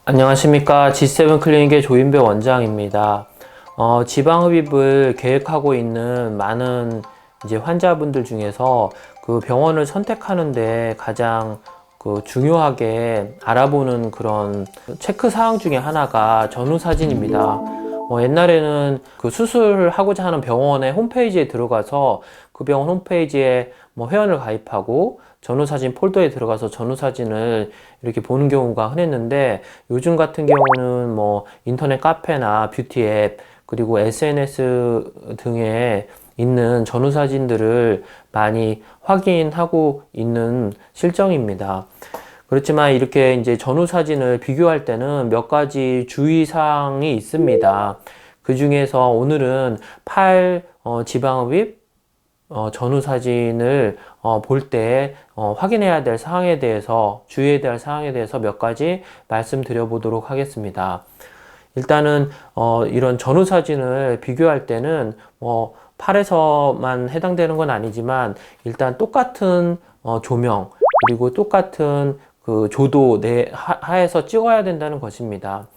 안녕하십니까. G7 클리닉의 조인배 원장입니다. 지방흡입을 계획하고 있는 많은 이제 환자분들 중에서 그 병원을 선택하는데 가장 중요하게 알아보는 그런 체크 사항 중에 하나가 전후사진입니다. 옛날에는 그 수술하고자 하는 병원의 홈페이지에 들어가서 그 병원 홈페이지에 회원을 가입하고 전후사진 폴더에 들어가서 전후사진을 이렇게 보는 경우가 흔했는데, 요즘 같은 경우는 인터넷 카페나 뷰티 앱 그리고 SNS 등에 있는 전후사진들을 많이 확인하고 있는 실정입니다. 그렇지만 이렇게 이제 전후사진을 비교할 때는 몇 가지 주의사항이 있습니다. 그 중에서 오늘은 팔 지방흡입 전후사진을 볼 때 확인해야 될 사항에 대해서, 주의해야 될 사항에 대해서 몇 가지 말씀드려 보도록 하겠습니다. 일단은 이런 전후사진을 비교할 때는 팔에서만 해당되는 건 아니지만, 일단 똑같은 조명 그리고 똑같은 그 조도 하에서 찍어야 된다는 것입니다.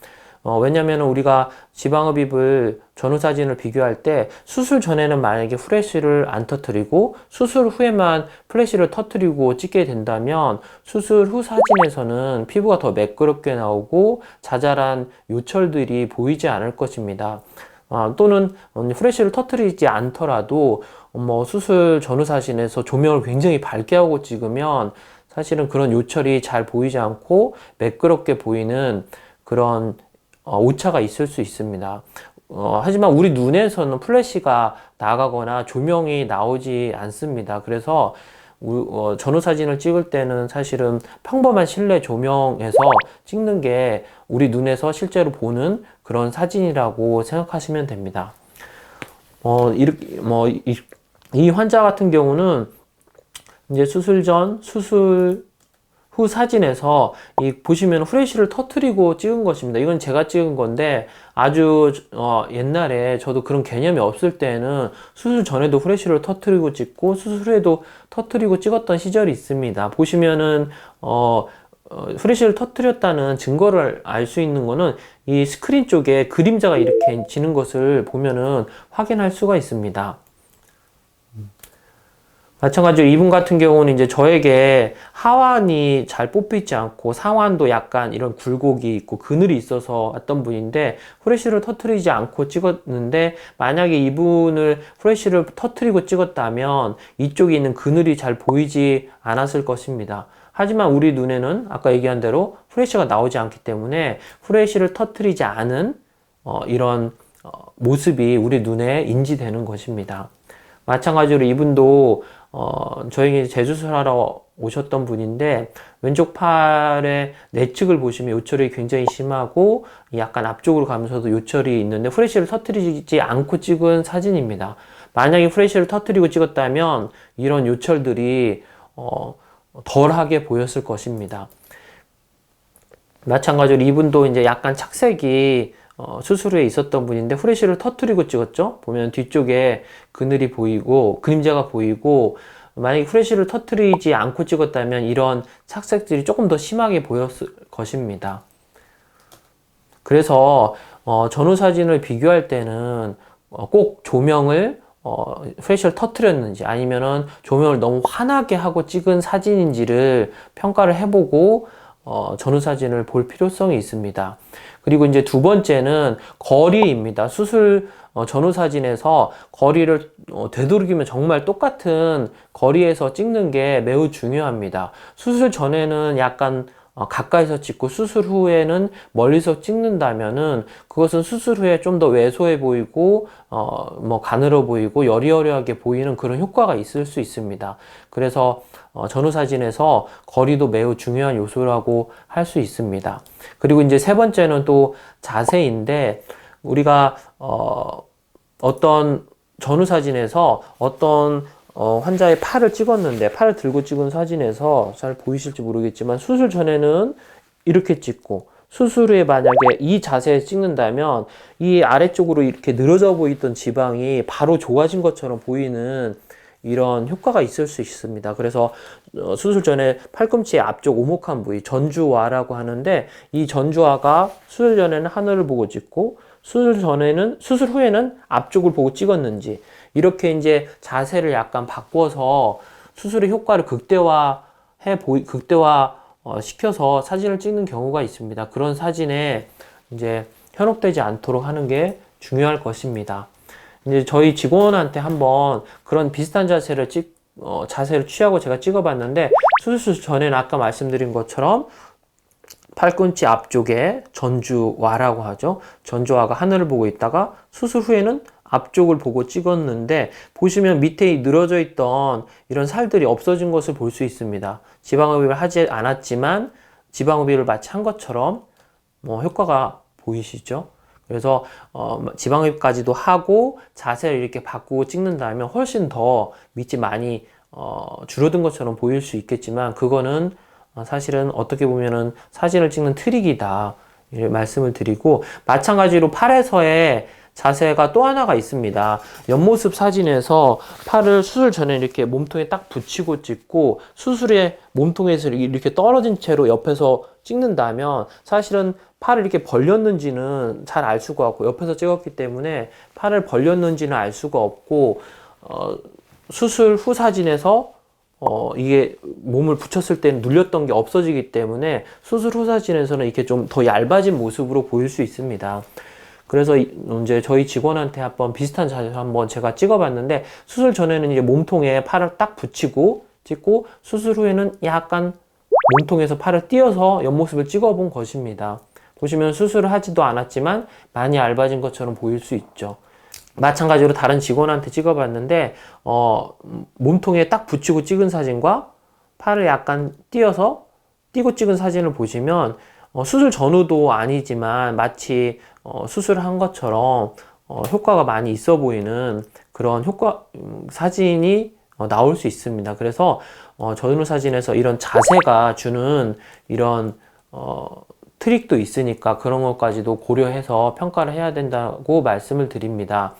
왜냐면 우리가 지방흡입을 전후사진을 비교할 때 수술 전에는 만약에 프레쉬를 안 터뜨리고 수술 후에만 플래시를 터뜨리고 찍게 된다면 수술 후 사진에서는 피부가 더 매끄럽게 나오고 자잘한 요철들이 보이지 않을 것입니다. 또는 프레쉬를 터뜨리지 않더라도 수술 전후 사진에서 조명을 굉장히 밝게 하고 찍으면 사실은 그런 요철이 잘 보이지 않고 매끄럽게 보이는 그런 오차가 있을 수 있습니다. 하지만 우리 눈에서는 플래시가 나가거나 조명이 나오지 않습니다. 그래서 전후 사진을 찍을 때는 사실은 평범한 실내 조명에서 찍는 게 우리 눈에서 실제로 보는 그런 사진이라고 생각하시면 됩니다. 이 환자 같은 경우는 이제 수술 전, 수술 후 사진에서 보시면 후레쉬를 터트리고 찍은 것입니다. 이건 제가 찍은 건데, 아주 옛날에 저도 그런 개념이 없을 때는 수술 전에도 후레쉬를 터트리고 찍고 수술 후에도 터트리고 찍었던 시절이 있습니다. 보시면은 후레쉬를 터트렸다는 증거를 알 수 있는 거는 이 스크린 쪽에 그림자가 이렇게 지는 것을 보면은 확인할 수가 있습니다. 마찬가지로 이분 같은 경우는 이제 저에게 하완이 잘 뽑히지 않고 상완도 약간 이런 굴곡이 있고 그늘이 있어서 왔던 분인데, 후레쉬를 터트리지 않고 찍었는데, 만약에 이분을 후레쉬를 터트리고 찍었다면 이쪽에 있는 그늘이 잘 보이지 않았을 것입니다. 하지만 우리 눈에는 아까 얘기한 대로 후레쉬가 나오지 않기 때문에 후레쉬를 터트리지 않은 이런 모습이 우리 눈에 인지되는 것입니다. 마찬가지로 이분도 저에게 재수술하러 오셨던 분인데, 왼쪽 팔의 내측을 보시면 요철이 굉장히 심하고 약간 앞쪽으로 가면서도 요철이 있는데 후레쉬를 터뜨리지 않고 찍은 사진입니다. 만약에 후레쉬를 터뜨리고 찍었다면 이런 요철들이 덜하게 보였을 것입니다. 마찬가지로 이분도 이제 약간 착색이 수술 후에 있었던 분인데 후레쉬를 터뜨리고 찍었죠. 보면 뒤쪽에 그늘이 보이고 그림자가 보이고, 만약에 후레쉬를 터뜨리지 않고 찍었다면 이런 착색들이 조금 더 심하게 보였을 것입니다. 그래서 전후 사진을 비교할 때는 꼭 조명을 후레쉬를 터뜨렸는지 아니면은 조명을 너무 환하게 하고 찍은 사진인지를 평가를 해보고 전후 사진을 볼 필요성이 있습니다. 그리고 이제 두 번째는 거리입니다. 수술 전후 사진에서 거리를 되도록이면 정말 똑같은 거리에서 찍는 게 매우 중요합니다. 수술 전에는 약간 가까이서 찍고 수술 후에는 멀리서 찍는다면은 그것은 수술 후에 좀 더 왜소해 보이고 가늘어 보이고 여리여리하게 보이는 그런 효과가 있을 수 있습니다. 그래서 전후 사진에서 거리도 매우 중요한 요소라고 할 수 있습니다. 그리고 이제 세 번째는 또 자세인데, 우리가 어떤 전후 사진에서 어떤 환자의 팔을 찍었는데, 팔을 들고 찍은 사진에서 잘 보이실지 모르겠지만 수술 전에는 이렇게 찍고 수술 후에 만약에 이 자세에 찍는다면 이 아래쪽으로 이렇게 늘어져 보이던 지방이 바로 좋아진 것처럼 보이는 이런 효과가 있을 수 있습니다. 그래서 수술 전에 팔꿈치 앞쪽 오목한 부위 전주화라고 하는데, 이 전주화가 수술 전에는 하늘을 보고 찍고 수술 후에는 앞쪽을 보고 찍었는지, 이렇게 이제 자세를 약간 바꿔서 수술의 효과를 시켜서 사진을 찍는 경우가 있습니다. 그런 사진에 이제 현혹되지 않도록 하는 게 중요할 것입니다. 이제 저희 직원한테 한번 그런 비슷한 자세를 취하고 제가 찍어봤는데, 수술 전에는 아까 말씀드린 것처럼 팔꿈치 앞쪽에 전주화라고 하죠. 전주화가 하늘을 보고 있다가 수술 후에는 앞쪽을 보고 찍었는데, 보시면 밑에 늘어져 있던 이런 살들이 없어진 것을 볼 수 있습니다. 지방흡입을 하지 않았지만 지방흡입을 마치 한 것처럼 효과가 보이시죠? 그래서 지방흡입까지도 하고 자세를 이렇게 바꾸고 찍는다면 훨씬 더 밑이 많이 줄어든 것처럼 보일 수 있겠지만, 그거는 사실은 어떻게 보면은 사진을 찍는 트릭이다, 이렇게 말씀을 드리고, 마찬가지로 팔에서의 자세가 또 하나가 있습니다. 옆모습 사진에서 팔을 수술 전에 이렇게 몸통에 딱 붙이고 찍고, 수술에 몸통에서 이렇게 떨어진 채로 옆에서 찍는다면 사실은 팔을 이렇게 벌렸는지는 잘 알 수가 없고, 옆에서 찍었기 때문에 팔을 벌렸는지는 알 수가 없고, 수술 후 사진에서 이게 몸을 붙였을 때는 눌렸던 게 없어지기 때문에 수술 후 사진에서는 이렇게 좀 더 얇아진 모습으로 보일 수 있습니다. 그래서 이제 저희 직원한테 한번 비슷한 자세 한번 제가 찍어봤는데, 수술 전에는 이제 몸통에 팔을 딱 붙이고 찍고, 수술 후에는 약간 몸통에서 팔을 띄어서 옆모습을 찍어본 것입니다. 보시면 수술을 하지도 않았지만 많이 얇아진 것처럼 보일 수 있죠. 마찬가지로 다른 직원한테 찍어봤는데, 몸통에 딱 붙이고 찍은 사진과 팔을 약간 띄고 찍은 사진을 보시면 수술 전후도 아니지만 마치 수술을 한 것처럼 효과가 많이 있어 보이는 그런 사진이 나올 수 있습니다. 그래서 전후 사진에서 이런 자세가 주는 이런 트릭도 있으니까 그런 것까지도 고려해서 평가를 해야 된다고 말씀을 드립니다.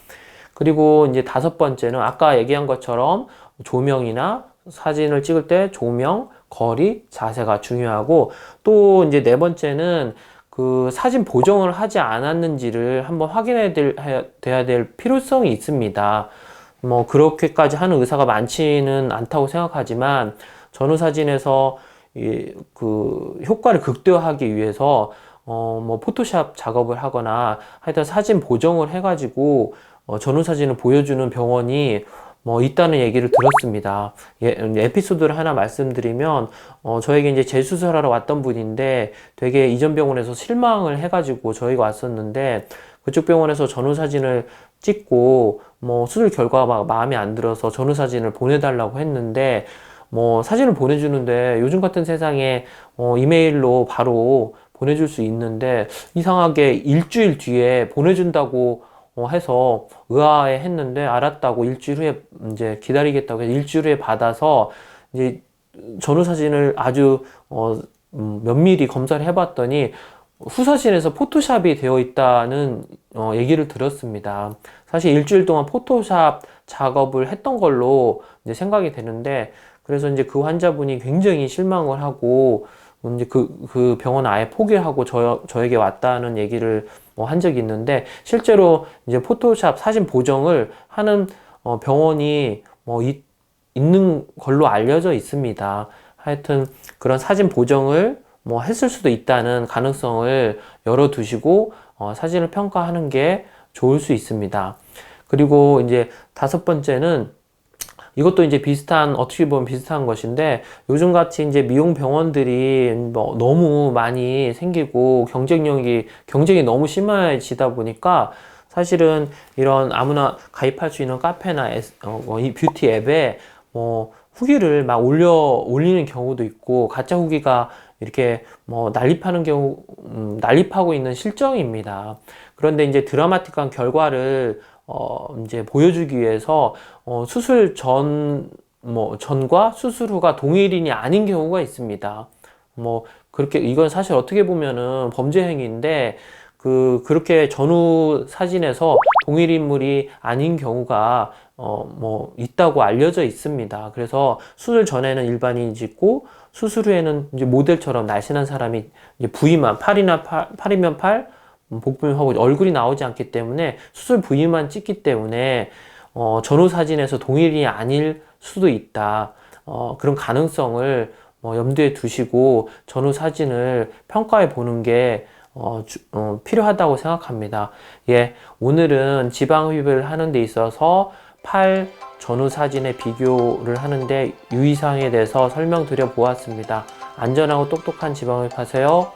그리고 이제 5번째는 아까 얘기한 것처럼 조명이나 사진을 찍을 때 조명, 거리, 자세가 중요하고, 또 이제 4번째는 그 사진 보정을 하지 않았는지를 한번 확인해야 될 필요성이 있습니다. 그렇게까지 하는 의사가 많지는 않다고 생각하지만, 전후 사진에서 그 효과를 극대화하기 위해서 포토샵 작업을 하거나 하여튼 사진 보정을 해가지고 전후 사진을 보여주는 병원이 있다는 얘기를 들었습니다. 에피소드를 하나 말씀드리면, 저에게 이제 재수술하러 왔던 분인데 되게 이전 병원에서 실망을 해가지고 저희가 왔었는데, 그쪽 병원에서 전후 사진을 찍고 수술 결과가 마음에 안 들어서 전후 사진을 보내달라고 했는데, 사진을 보내주는데 요즘 같은 세상에 이메일로 바로 보내줄 수 있는데, 이상하게 일주일 뒤에 보내준다고 해서 의아해 했는데, 알았다고 일주일 후에 이제 기다리겠다고 해서 일주일 후에 받아서 이제 전후 사진을 아주 면밀히 검사를 해봤더니 후사진에서 포토샵이 되어 있다는 얘기를 들었습니다. 사실 일주일 동안 포토샵 작업을 했던 걸로 이제 생각이 되는데, 그래서 이제 그 환자분이 굉장히 실망을 하고 이제 그 병원 아예 포기하고 저에게 왔다는 얘기를 한 적이 있는데, 실제로 이제 포토샵 사진 보정을 하는 병원이 있는 걸로 알려져 있습니다. 하여튼 그런 사진 보정을 했을 수도 있다는 가능성을 열어두시고 사진을 평가하는 게 좋을 수 있습니다. 그리고 이제 5번째는 이것도 이제 어떻게 보면 비슷한 것인데, 요즘같이 이제 미용 병원들이 너무 많이 생기고 경쟁이 너무 심해지다 보니까, 사실은 이런 아무나 가입할 수 있는 카페나 이 뷰티 앱에 후기를 막 올리는 경우도 있고, 가짜 후기가 이렇게 난립하고 있는 실정입니다. 그런데 이제 드라마틱한 결과를 이제 보여주기 위해서 수술 전과 수술 후가 동일인이 아닌 경우가 있습니다. 그렇게 이건 사실 어떻게 보면은 범죄 행위인데, 그렇게 전후 사진에서 동일 인물이 아닌 경우가 뭐 있다고 알려져 있습니다. 그래서 수술 전에는 일반인이 찍고 수술 후에는 이제 모델처럼 날씬한 사람이 이제 부위만 팔이면 팔, 복부면 하고 얼굴이 나오지 않기 때문에 수술 부위만 찍기 때문에 전후 사진에서 동일이 아닐 수도 있다. 그런 가능성을 염두에 두시고 전후 사진을 평가해 보는 게 필요하다고 생각합니다. 예, 오늘은 지방 흡입을 하는 데 있어서 팔 전후 사진의 비교를 하는데 유의사항에 대해서 설명드려 보았습니다. 안전하고 똑똑한 지방 흡입 하세요.